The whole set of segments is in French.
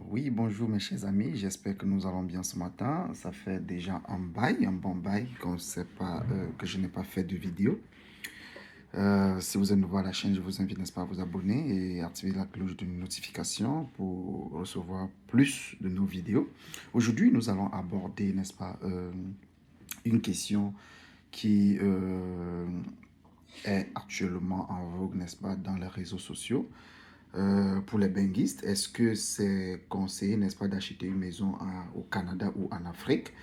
Oui, bonjour mes chers amis, j'espère que nous allons bien ce matin. Ça fait déjà un bon bail que je n'ai pas fait de vidéo. Si vous êtes nouveau à la chaîne, je vous invite, n'est-ce pas, à vous abonner et activer la cloche de notification pour recevoir plus de nos vidéos. Aujourd'hui, nous allons aborder, n'est-ce pas, une question qui est actuellement en vogue, n'est-ce pas, dans les réseaux sociaux. Pour les benguistes, est-ce que c'est conseillé, n'est-ce pas, d'acheter une maison au Canada ou en Afrique?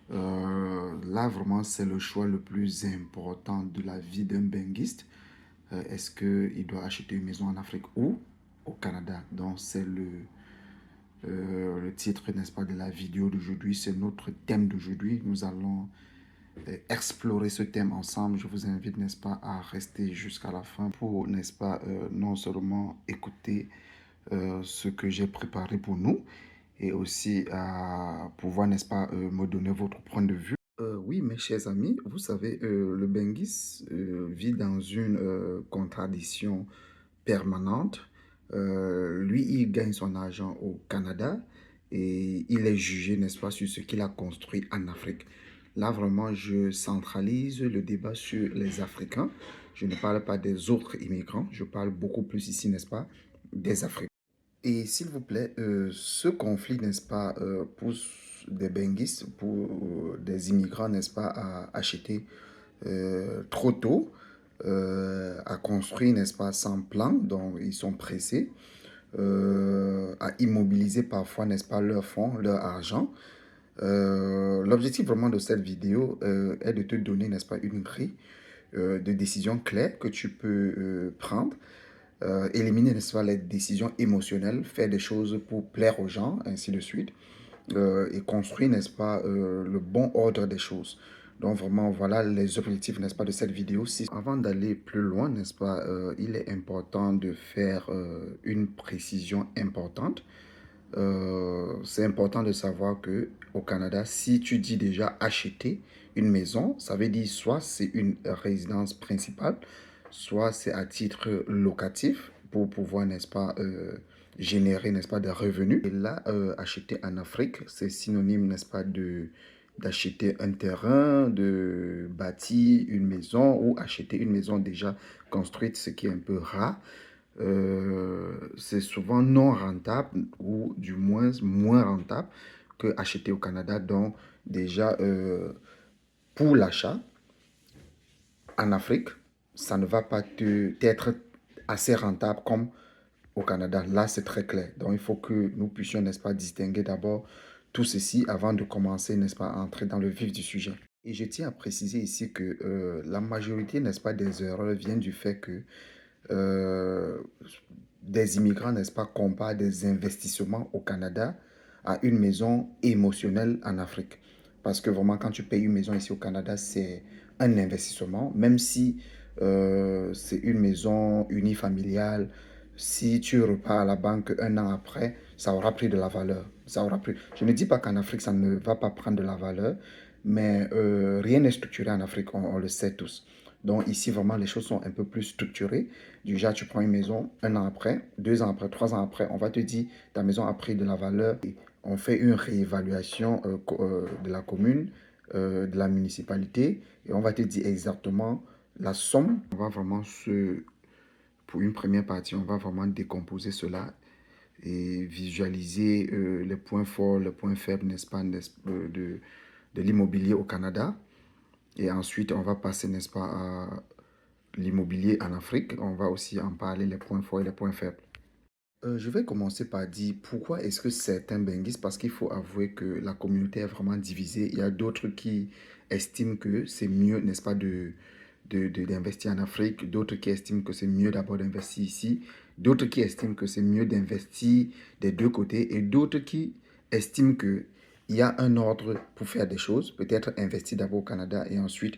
Là, vraiment, c'est le choix le plus important de la vie d'un benguiste. Est-ce qu'il doit acheter une maison en Afrique ou au Canada? Donc, c'est le titre, n'est-ce pas, de la vidéo d'aujourd'hui. C'est notre thème d'aujourd'hui. Nous allons explorer ce thème ensemble. Je vous invite, n'est-ce pas, à rester jusqu'à la fin pour, n'est-ce pas, non seulement écouter ce que j'ai préparé pour nous et aussi à pouvoir, n'est-ce pas, me donner votre point de vue. Oui, mes chers amis, vous savez, le Benguis vit dans une contradiction permanente. Lui, il gagne son argent au Canada et il est jugé, n'est-ce pas, sur ce qu'il a construit en Afrique. Là, vraiment, je centralise le débat sur les Africains. Je ne parle pas des autres immigrants, je parle beaucoup plus ici, n'est-ce pas, des Africains. Et s'il vous plaît, ce conflit, n'est-ce pas, pousse des benguistes, pour des immigrants, n'est-ce pas, à acheter trop tôt, à construire, n'est-ce pas, sans plan, donc ils sont pressés, à immobiliser parfois, n'est-ce pas, leurs fonds, leur argent. L'objectif vraiment de cette vidéo est de te donner, n'est-ce pas, une grille de décisions claires que tu peux prendre, éliminer, n'est-ce pas, les décisions émotionnelles, faire des choses pour plaire aux gens, ainsi de suite, et construire, n'est-ce pas, le bon ordre des choses. Donc vraiment, voilà les objectifs, n'est-ce pas, de cette vidéo. Avant d'aller plus loin, n'est-ce pas, il est important de faire une précision importante. C'est important de savoir que au Canada, si tu dis déjà acheter une maison, ça veut dire soit c'est une résidence principale, soit c'est à titre locatif pour pouvoir, n'est-ce pas, générer, n'est-ce pas, des revenus. Et là, acheter en Afrique, c'est synonyme, n'est-ce pas, d'acheter un terrain, de bâtir une maison ou acheter une maison déjà construite, ce qui est un peu rare. C'est souvent non rentable ou du moins rentable que acheter au Canada. Donc déjà, pour l'achat en Afrique, ça ne va pas être assez rentable comme au Canada. Là, c'est très clair. Donc il faut que nous puissions, n'est-ce pas, distinguer d'abord tout ceci avant de commencer, n'est-ce pas, à entrer dans le vif du sujet. Et je tiens à préciser ici que la majorité, n'est-ce pas, des erreurs viennent du fait que euh, des immigrants, n'est-ce pas, comparent des investissements au Canada à une maison émotionnelle en Afrique. Parce que vraiment, quand tu payes une maison ici au Canada, c'est un investissement, même si c'est une maison unifamiliale. Si tu repars à la banque un an après, ça aura pris de la valeur. Ça aura pris. Je ne dis pas qu'en Afrique, ça ne va pas prendre de la valeur, mais rien n'est structuré en Afrique, on le sait tous. Donc ici, vraiment, les choses sont un peu plus structurées. Déjà, tu prends une maison un an après, 2 ans après, 3 ans après, on va te dire ta maison a pris de la valeur. Et on fait une réévaluation de la commune, de la municipalité, et on va te dire exactement la somme. On va vraiment pour une première partie, on va vraiment décomposer cela et visualiser les points forts, les points faibles, n'est-ce pas, de l'immobilier au Canada. Et ensuite, on va passer, n'est-ce pas, à l'immobilier en Afrique. On va aussi en parler, les points forts et les points faibles. Je vais commencer par dire pourquoi est-ce que certains benguisent, parce qu'il faut avouer que la communauté est vraiment divisée. Il y a d'autres qui estiment que c'est mieux, n'est-ce pas, d'investir en Afrique, d'autres qui estiment que c'est mieux d'abord d'investir ici, d'autres qui estiment que c'est mieux d'investir des deux côtés et d'autres qui estiment que il y a un ordre pour faire des choses, peut-être investir d'abord au Canada et ensuite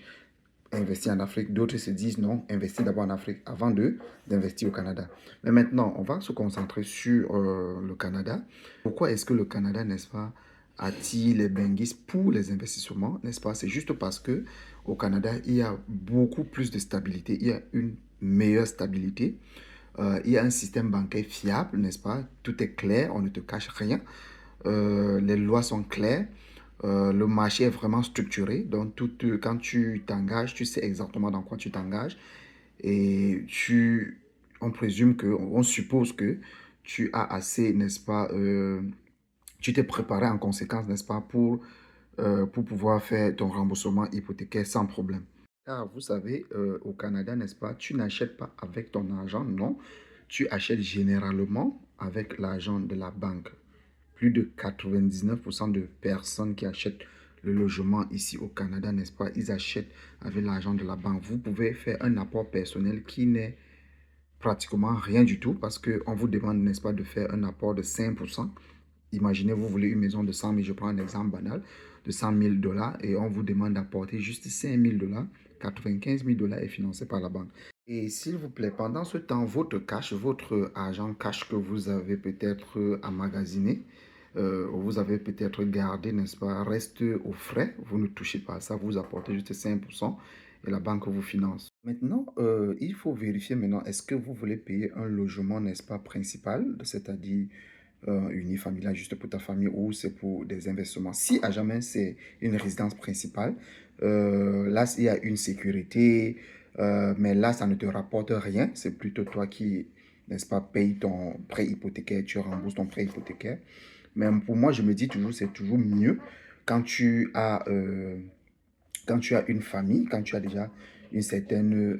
investir en Afrique. D'autres se disent non, investir d'abord en Afrique avant d'investir au Canada. Mais maintenant, on va se concentrer sur le Canada. Pourquoi est-ce que le Canada, n'est-ce pas, attire les benguistes pour les investissements, n'est-ce pas? C'est juste parce que au Canada, il y a beaucoup plus de stabilité, il y a une meilleure stabilité. Il y a un système bancaire fiable, n'est-ce pas? Tout est clair, on ne te cache rien. Les lois sont claires. Le marché est vraiment structuré. Donc, quand tu t'engages, tu sais exactement dans quoi tu t'engages. Et on présume que, on suppose que tu as assez, n'est-ce pas, tu t'es préparé en conséquence, n'est-ce pas, pour pouvoir faire ton remboursement hypothécaire sans problème. Car vous savez, au Canada, n'est-ce pas, tu n'achètes pas avec ton argent, non. Tu achètes généralement avec l'argent de la banque. Plus de 99% de personnes qui achètent le logement ici au Canada, n'est-ce pas, ils achètent avec l'argent de la banque. Vous pouvez faire un apport personnel qui n'est pratiquement rien du tout parce qu'on vous demande, n'est-ce pas, de faire un apport de 5%. Imaginez, vous voulez une maison de 100 000, je prends un exemple banal, de 100 000 dollars et on vous demande d'apporter juste 5 000 dollars. 95 000 dollars est financé par la banque. Et s'il vous plaît, pendant ce temps, votre cash, votre argent cash que vous avez peut-être emmagasiné, vous avez peut-être gardé, n'est-ce pas, reste au frais. Vous ne touchez pas à ça, vous apportez juste 5% et la banque vous finance. Maintenant, il faut vérifier maintenant, est-ce que vous voulez payer un logement, n'est-ce pas, principal, c'est-à-dire unifamilial juste pour ta famille ou c'est pour des investissements. Si à jamais c'est une résidence principale, là il y a une sécurité, mais là ça ne te rapporte rien. C'est plutôt toi qui, n'est-ce pas, paye ton prêt hypothécaire, tu rembourses ton prêt hypothécaire. Mais pour moi, je me dis toujours, c'est toujours mieux quand quand tu as une famille, quand tu as déjà une certaine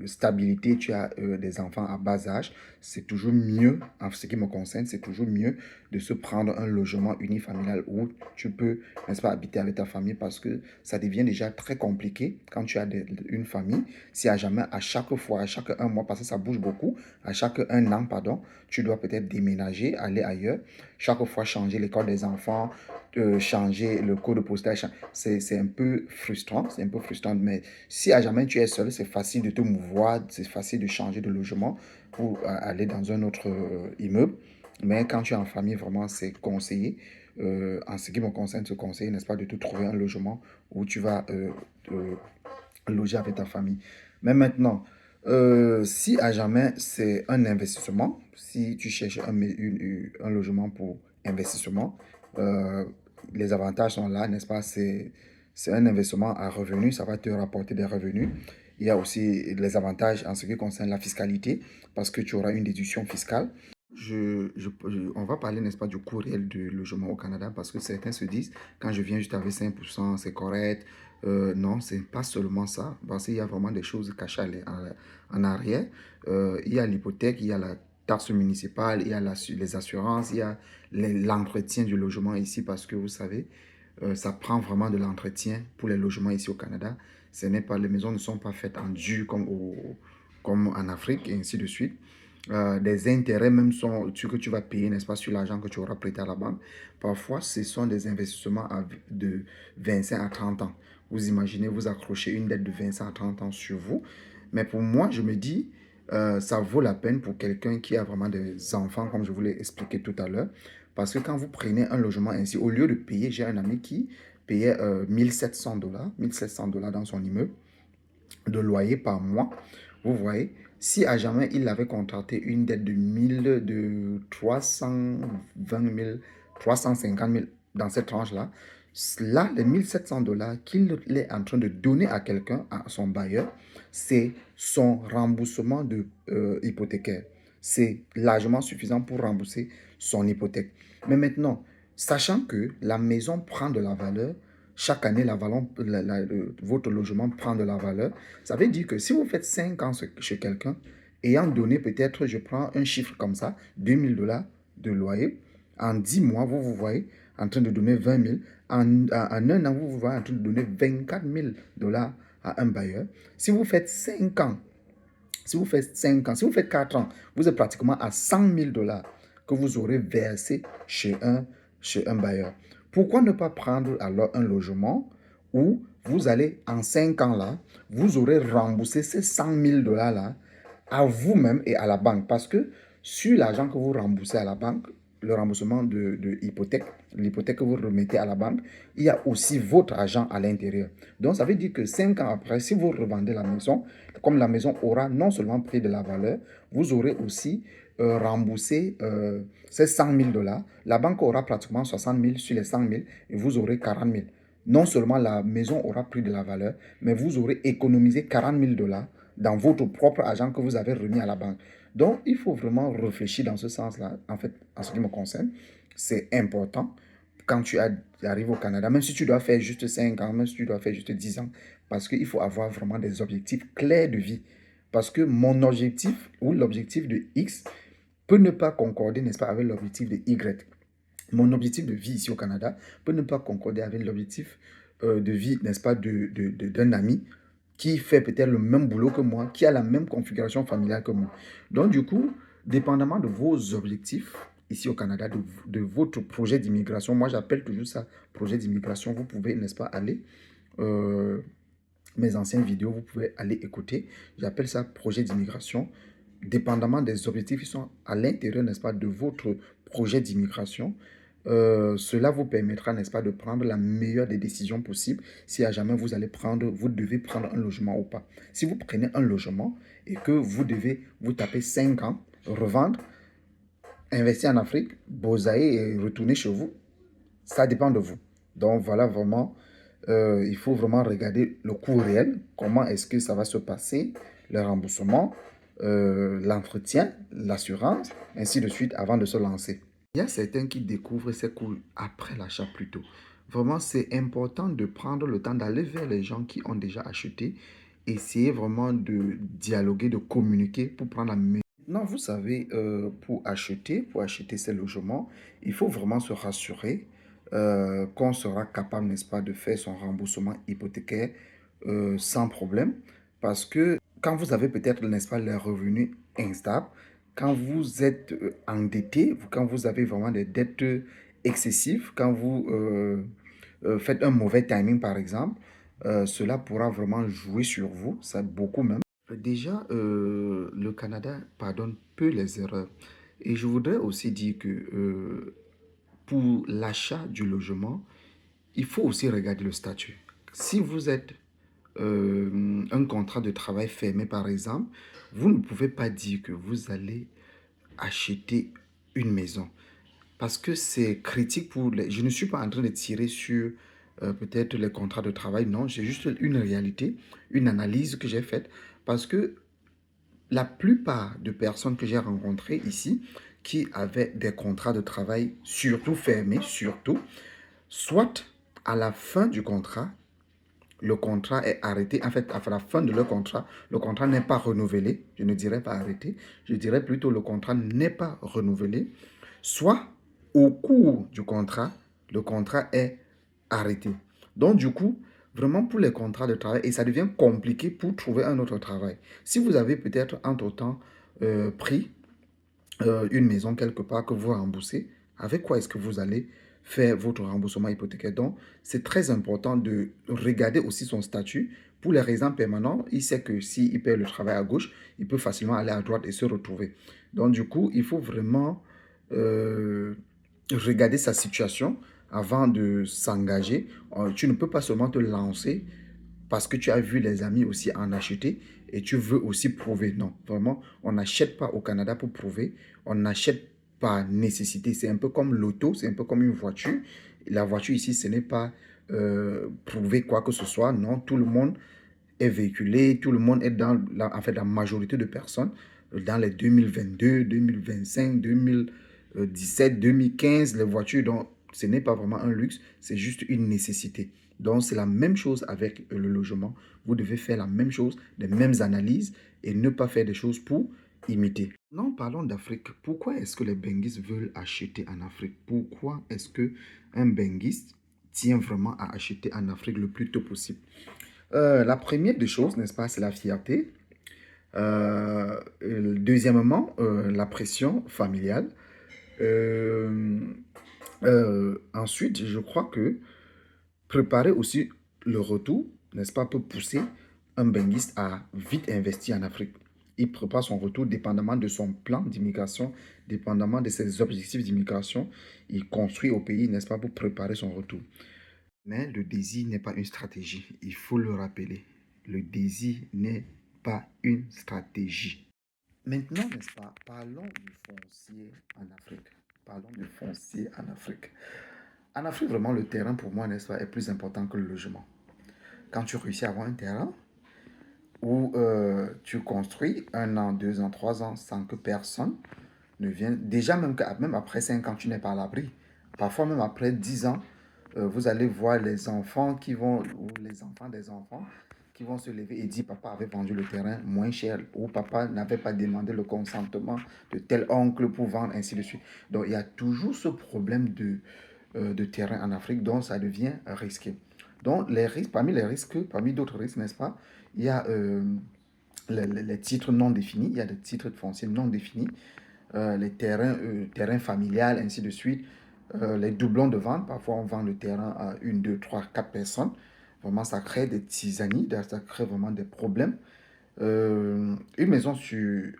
stabilité, tu as des enfants à bas âge, c'est toujours mieux, en ce qui me concerne, c'est toujours mieux de se prendre un logement unifamilial où tu peux, n'est-ce pas, habiter avec ta famille parce que ça devient déjà très compliqué quand tu as une famille. Si à jamais, à chaque fois, à chaque un mois, parce que ça bouge beaucoup, à chaque un an, pardon, tu dois peut-être déménager, aller ailleurs, chaque fois changer l'école des enfants, changer le code postal, c'est un peu frustrant, c'est un peu frustrant, mais si à jamais tu es seul, c'est facile de te mouvoir, c'est facile de changer de logement pour aller dans un autre immeuble. Mais quand tu es en famille, vraiment, c'est conseillé. En ce qui me concerne, c'est conseillé, n'est-ce pas, de te trouver un logement où tu vas loger avec ta famille. Mais maintenant, si à jamais c'est un investissement, si tu cherches un logement pour investissement, euh, les avantages sont là, n'est-ce pas? C'est un investissement à revenu, ça va te rapporter des revenus. Il y a aussi les avantages en ce qui concerne la fiscalité, parce que tu auras une déduction fiscale. On va parler, n'est-ce pas, du coût réel du logement au Canada, parce que certains se disent, quand je viens juste avec 5%, c'est correct. Non, c'est pas seulement ça, parce qu'il y a vraiment des choses cachées en arrière. Il y a l'hypothèque, il y a la taxe municipale, il y a les assurances, il y a l'entretien du logement ici, parce que vous savez, ça prend vraiment de l'entretien pour les logements ici au Canada. Ce n'est pas, les maisons ne sont pas faites en dur comme en Afrique et ainsi de suite. Des intérêts même sont ce que tu vas payer, n'est-ce pas, sur l'argent que tu auras prêté à la banque. Parfois, ce sont des investissements de 25 à 30 ans. Vous imaginez, vous accrochez une dette de 25 à 30 ans sur vous. Mais pour moi, je me dis, ça vaut la peine pour quelqu'un qui a vraiment des enfants, comme je vous l'ai expliqué tout à l'heure. Parce que quand vous prenez un logement ainsi, au lieu de payer, j'ai un ami qui payait 1700 dollars dans son immeuble de loyer par mois. Vous voyez, si à jamais il avait contracté une dette de 320 000, 350 000 dans cette tranche-là, là, les 1700 dollars qu'il est en train de donner à quelqu'un, à son bailleur, c'est son remboursement hypothécaire. C'est largement suffisant pour rembourser son hypothèque. Mais maintenant, sachant que la maison prend de la valeur, chaque année, votre logement prend de la valeur. Ça veut dire que si vous faites 5 ans chez quelqu'un, ayant donné peut-être, je prends un chiffre comme ça, 2000 dollars de loyer, en 10 mois, vous vous voyez en train de donner 20 000. En un an, vous vous voyez en train de donner 24 000 dollars à un bailleur. Si vous faites 5 ans, si vous faites 4 ans, vous êtes pratiquement à 100 000 dollars que vous aurez versé chez un bailleur. Pourquoi ne pas prendre alors un logement où vous allez, en 5 ans là, vous aurez remboursé ces 100 000 dollars là à vous-même et à la banque. Parce que sur l'argent que vous remboursez à la banque, le remboursement de l'hypothèque que vous remettez à la banque, il y a aussi votre argent à l'intérieur. Donc, ça veut dire que 5 ans après, si vous revendez la maison, comme la maison aura non seulement pris de la valeur, vous aurez aussi remboursé ces 100 000 dollars. La banque aura pratiquement 60 000 sur les 100 000 et vous aurez 40 000. Non seulement la maison aura pris de la valeur, mais vous aurez économisé 40 000 dollars dans votre propre argent que vous avez remis à la banque. Donc, il faut vraiment réfléchir dans ce sens-là. En fait, en ce qui me concerne, c'est important quand tu arrives au Canada, même si tu dois faire juste 5 ans, même si tu dois faire juste 10 ans, parce qu'il faut avoir vraiment des objectifs clairs de vie. Parce que mon objectif ou l'objectif de X peut ne pas concorder, n'est-ce pas, avec l'objectif de Y. Mon objectif de vie ici au Canada peut ne pas concorder avec l'objectif de vie, n'est-ce pas, d'un ami qui fait peut-être le même boulot que moi, qui a la même configuration familiale que moi. Donc, du coup, dépendamment de vos objectifs ici au Canada, de votre projet d'immigration, moi j'appelle toujours ça projet d'immigration, vous pouvez, n'est-ce pas, aller, mes anciennes vidéos, vous pouvez aller écouter, j'appelle ça projet d'immigration, dépendamment des objectifs qui sont à l'intérieur, n'est-ce pas, de votre projet d'immigration. Cela vous permettra, n'est-ce pas, de prendre la meilleure des décisions possibles si à jamais vous devez prendre un logement ou pas. Si vous prenez un logement et que vous devez vous taper 5 ans, revendre, investir en Afrique, bosailler et retourner chez vous, ça dépend de vous. Donc voilà vraiment, il faut vraiment regarder le coût réel, comment est-ce que ça va se passer, le remboursement, l'entretien, l'assurance, ainsi de suite avant de se lancer. Il y a certains qui découvrent ces coûts après l'achat plutôt. Vraiment, c'est important de prendre le temps d'aller vers les gens qui ont déjà acheté, essayer vraiment de dialoguer, de communiquer pour prendre la meilleure. Maintenant, vous savez, pour acheter ces logements, il faut vraiment se rassurer qu'on sera capable, n'est-ce pas, de faire son remboursement hypothécaire sans problème. Parce que quand vous avez peut-être, n'est-ce pas, les revenus instables, quand vous êtes endetté, quand vous avez vraiment des dettes excessives, quand vous faites un mauvais timing, par exemple, cela pourra vraiment jouer sur vous, ça beaucoup même. Déjà, le Canada pardonne peu les erreurs. Et je voudrais aussi dire que pour l'achat du logement, il faut aussi regarder le statut. Si vous êtes un contrat de travail fermé, par exemple, vous ne pouvez pas dire que vous allez acheter une maison. Parce que c'est critique pour les... Je ne suis pas en train de tirer sur peut-être les contrats de travail. Non, j'ai juste une réalité, une analyse que j'ai faite. Parce que la plupart de personnes que j'ai rencontrées ici, qui avaient des contrats de travail surtout fermés, surtout, soit à la fin du contrat, le contrat est arrêté. En fait, à la fin de leur contrat, le contrat n'est pas renouvelé. Je ne dirais pas arrêté. Je dirais plutôt le contrat n'est pas renouvelé. Soit au cours du contrat, le contrat est arrêté. Donc, du coup, vraiment pour les contrats de travail, et ça devient compliqué pour trouver un autre travail. Si vous avez peut-être entre-temps pris une maison quelque part que vous remboursez, avec quoi est-ce que vous allez faire votre remboursement hypothécaire? Donc, c'est très important de regarder aussi son statut. Pour les résidents permanents, il sait que s'il perd le travail à gauche, il peut facilement aller à droite et se retrouver. Donc, du coup, il faut vraiment regarder sa situation avant de s'engager. Tu ne peux pas seulement te lancer parce que tu as vu les amis aussi en acheter et tu veux aussi prouver. Non, vraiment, on n'achète pas au Canada pour prouver. On n'achète par nécessité. C'est un peu comme l'auto, c'est un peu comme une voiture. La voiture ici, ce n'est pas prouver quoi que ce soit. Non, tout le monde est véhiculé, tout le monde est en fait, la majorité de personnes dans les 2022, 2025, 2017, 2015, les voitures, donc ce n'est pas vraiment un luxe, c'est juste une nécessité. Donc, c'est la même chose avec le logement. Vous devez faire la même chose, les mêmes analyses et ne pas faire des choses pour imiter. Non, parlons d'Afrique. Pourquoi est-ce que les benguistes veulent acheter en Afrique? Pourquoi est-ce qu'un benguiste tient vraiment à acheter en Afrique le plus tôt possible? La première des choses, n'est-ce pas, c'est la fierté. Deuxièmement, la pression familiale. Euh, ensuite, je crois que préparer aussi le retour, n'est-ce pas, peut pousser un benguiste à vite investir en Afrique. Il prépare son retour dépendamment de son plan d'immigration, dépendamment de ses objectifs d'immigration, il construit au pays, n'est-ce pas, pour préparer son retour. Mais le désir n'est pas une stratégie. Il faut le rappeler. Le désir n'est pas une stratégie. Maintenant, n'est-ce pas, parlons du foncier en Afrique. Parlons du foncier en Afrique. En Afrique, vraiment, le terrain, pour moi, n'est-ce pas, est plus important que le logement. Quand tu réussis à avoir un terrain où tu construis 1 an, 2 ans, 3 ans, sans que personne ne vienne, déjà même après 5 ans, tu n'es pas à l'abri. Parfois, même après 10 ans, vous allez voir les enfants qui vont, ou les enfants des enfants, qui vont se lever et dire papa avait vendu le terrain moins cher, ou papa n'avait pas demandé le consentement de tel oncle pour vendre, ainsi de suite. Donc, il y a toujours ce problème de terrain en Afrique, donc ça devient risqué. Donc, les risques, parmi d'autres risques, n'est-ce pas, il y a les titres non définis, il y a des titres de foncier non définis, les terrains familiales, ainsi de suite, les doublons de vente. Parfois, on vend le terrain à 1, 2, 3, 4 personnes. Vraiment, ça crée des tisanies, ça crée vraiment des problèmes. Une maison sur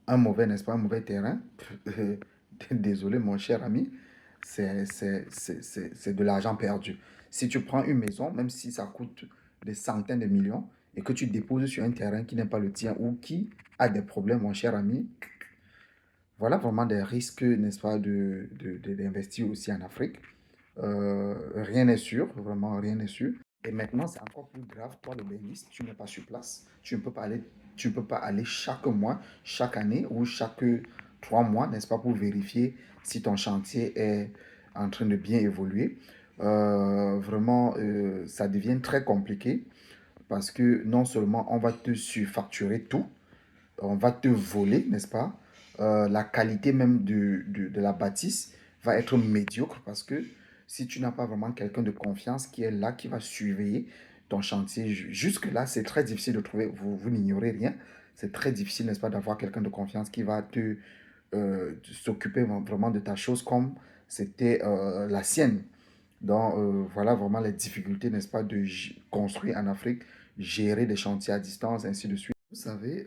un mauvais, n'est-ce pas, un mauvais terrain, désolé, mon cher ami, c'est de l'argent perdu. Si tu prends une maison, même si ça coûte des centaines de millions, et que tu déposes sur un terrain qui n'est pas le tien ou qui a des problèmes, mon cher ami, voilà vraiment des risques, n'est-ce pas, d'investir aussi en Afrique. Rien n'est sûr, vraiment rien n'est sûr. Et maintenant, c'est encore plus grave, toi le béniste, tu n'es pas sur place. Tu ne peux pas aller chaque mois, chaque année ou chaque 3 mois, n'est-ce pas, pour vérifier si ton chantier est en train de bien évoluer. Vraiment, ça devient très compliqué parce que non seulement on va te surfacturer tout, on va te voler, n'est-ce pas? La qualité même de la bâtisse va être médiocre parce que si tu n'as pas vraiment quelqu'un de confiance qui est là, qui va surveiller ton chantier, jusque-là, c'est très difficile de trouver, vous n'ignorez rien, c'est très difficile, n'est-ce pas, d'avoir quelqu'un de confiance qui va s'occuper vraiment de ta chose comme c'était la sienne. Donc, voilà vraiment les difficultés, n'est-ce pas, de construire en Afrique, gérer des chantiers à distance, ainsi de suite. Vous savez,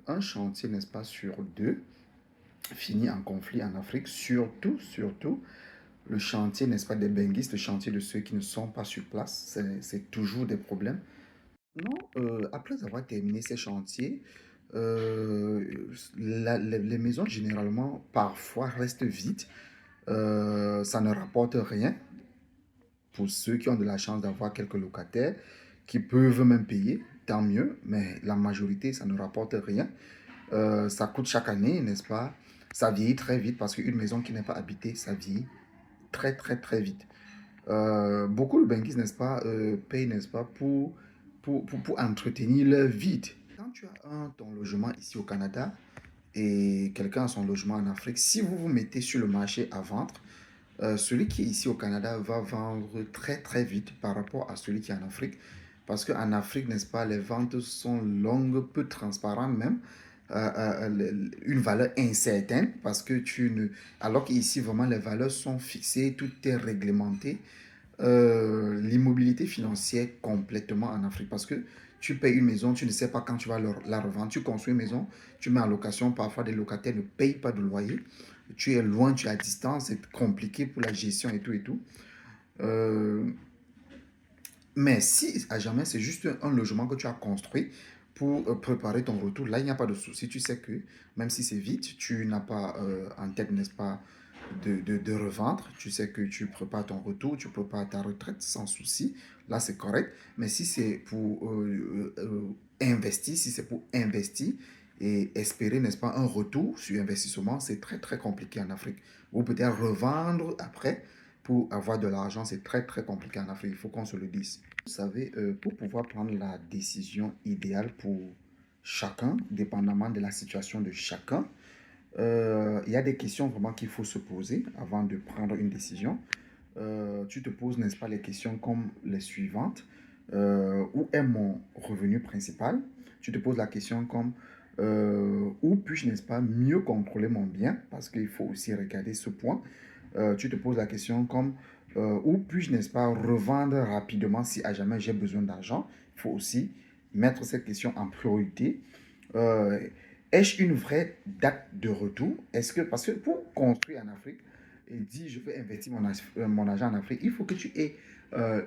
un chantier, n'est-ce pas, sur deux, finit en conflit en Afrique, surtout, le chantier, n'est-ce pas, des benguistes, le chantier de ceux qui ne sont pas sur place, c'est toujours des problèmes. Non, après avoir terminé ces chantiers, euh, les maisons, généralement, parfois, restent vides. Ça ne rapporte rien pour ceux qui ont de la chance d'avoir quelques locataires qui peuvent même payer, tant mieux, mais la majorité, ça ne rapporte rien. Ça coûte chaque année, n'est-ce pas? Ça vieillit très vite parce qu'une maison qui n'est pas habitée, ça vieillit très, très, très vite. Beaucoup de banquiers, n'est-ce pas, payent, n'est-ce pas, pour entretenir leur vide. Quand tu as ton logement ici au Canada et quelqu'un a son logement en Afrique, si vous vous mettez sur le marché à vendre, celui qui est ici au Canada va vendre très très vite par rapport à celui qui est en Afrique. Parce qu'en Afrique, n'est-ce pas, les ventes sont longues, peu transparentes même, une valeur incertaine parce que tu ne... Alors qu'ici, vraiment, les valeurs sont fixées, tout est réglementé. L'immobilité financière complètement en Afrique parce que tu payes une maison, tu ne sais pas quand tu vas la revendre. Tu construis une maison, tu mets en location, parfois des locataires ne payent pas de loyer. Tu es loin, tu es à distance, c'est compliqué pour la gestion et tout et tout. Euh, mais si à jamais c'est juste un logement que tu as construit pour préparer ton retour, là il n'y a pas de souci. Tu sais que même si c'est vite, tu n'as pas en tête, n'est-ce pas, de revendre. Tu sais que tu prépares ton retour, tu prépares ta retraite sans souci. Là c'est correct. Mais si c'est pour investir, si c'est pour investir et espérer, n'est-ce pas, un retour sur investissement, c'est très très compliqué en Afrique. Ou peut-être revendre après pour avoir de l'argent, c'est très très compliqué en Afrique. Il faut qu'on se le dise. Vous savez, pour pouvoir prendre la décision idéale pour chacun, dépendamment de la situation de chacun, il y a des questions vraiment qu'il faut se poser avant de prendre une décision. Tu te poses, n'est-ce pas, les questions comme les suivantes. Où est mon revenu principal? Tu te poses la question comme où puis-je, n'est-ce pas, mieux contrôler mon bien? Parce qu'il faut aussi regarder ce point. Tu te poses la question comme où puis-je, n'est-ce pas, revendre rapidement si à jamais j'ai besoin d'argent? Il faut aussi mettre cette question en priorité. Euh, Ai-je une vraie date de retour? Est-ce que, parce que pour construire en Afrique et dire je veux investir mon argent en Afrique, il faut que tu aies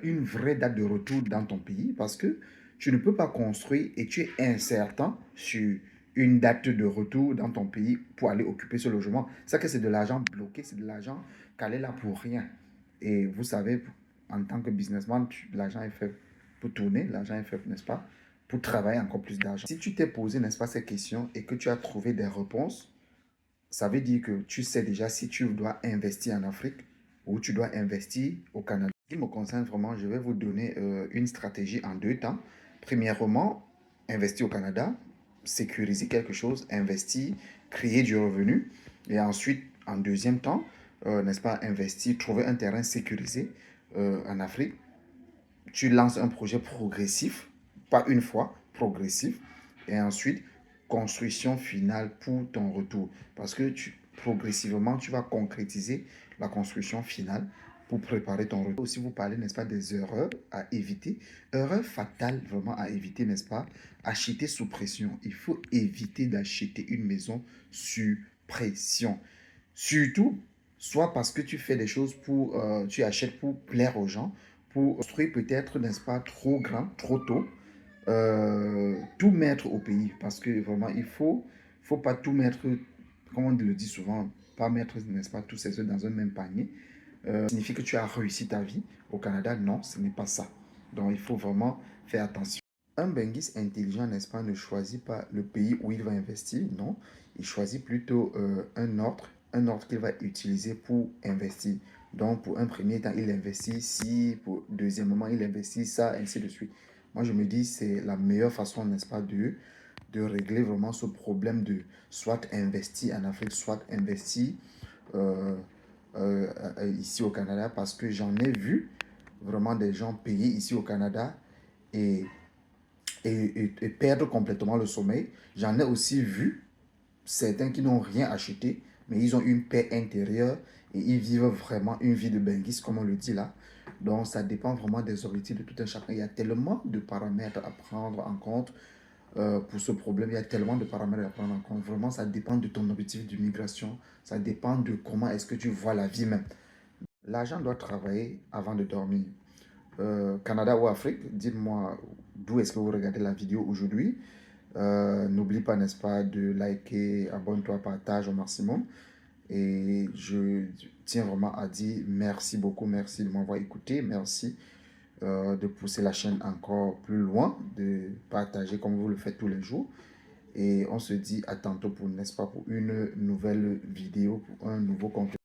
une vraie date de retour dans ton pays parce que tu ne peux pas construire et tu es incertain sur une date de retour dans ton pays pour aller occuper ce logement. Ça que c'est de l'argent bloqué, c'est de l'argent calé là pour rien. Et vous savez, en tant que businessman, l'argent est fait pour tourner, l'argent est fait, n'est-ce pas, pour travailler encore plus d'argent. Si tu t'es posé, n'est-ce pas, ces questions et que tu as trouvé des réponses, ça veut dire que tu sais déjà si tu dois investir en Afrique ou tu dois investir au Canada. Ce qui me concerne vraiment, je vais vous donner une stratégie en deux temps. Premièrement, investir au Canada, sécuriser quelque chose, investir, créer du revenu. Et ensuite, en deuxième temps, n'est-ce pas, investir, trouver un terrain sécurisé en Afrique. Tu lances un projet progressif, pas une fois, progressif. Et ensuite, construction finale pour ton retour. Parce que progressivement, tu vas concrétiser la construction finale pour préparer ton retour. Si vous parlez, n'est-ce pas, des erreurs à éviter, erreurs fatales vraiment à éviter, n'est-ce pas, acheter sous pression. Il faut éviter d'acheter une maison sous pression. Surtout, soit parce que tu fais des choses tu achètes pour plaire aux gens, pour construire peut-être, n'est-ce pas, trop grand, trop tôt, tout mettre au pays. Parce que vraiment, faut pas tout mettre, comme on le dit souvent, pas mettre, n'est-ce pas, tous ses œufs dans un même panier. Signifie que tu as réussi ta vie. Au Canada, non, ce n'est pas ça. Donc, il faut vraiment faire attention. Un benguiste intelligent, n'est-ce pas, ne choisit pas le pays où il va investir, non. Il choisit plutôt un ordre qu'il va utiliser pour investir. Donc, pour un premier temps, il investit ici, pour deuxièmement, il investit ça, ainsi de suite. Moi, je me dis, c'est la meilleure façon, n'est-ce pas, de régler vraiment ce problème de soit investir en Afrique, soit investir euh, ici au Canada, parce que j'en ai vu vraiment des gens payer ici au Canada et et perdre complètement le sommeil. J'en ai aussi vu certains qui n'ont rien acheté, mais ils ont une paix intérieure et ils vivent vraiment une vie de benguiste, comme on le dit là. Donc, ça dépend vraiment des objectifs de tout un chacun. Il y a tellement de paramètres à prendre en compte pour ce problème. Il y a tellement de paramètres à prendre en compte. Vraiment, ça dépend de ton objectif d'immigration. Ça dépend de comment est-ce que tu vois la vie même. L'argent doit travailler avant de dormir. Canada ou Afrique, dites-moi d'où est-ce que vous regardez la vidéo aujourd'hui. N'oublie pas, n'est-ce pas, de liker, abonne-toi, partage au maximum. Et je tiens vraiment à dire merci beaucoup, merci de m'avoir écouté, merci de pousser la chaîne encore plus loin, de partager comme vous le faites tous les jours. Et on se dit à tantôt pour, n'est-ce pas, pour une nouvelle vidéo, pour un nouveau contenu.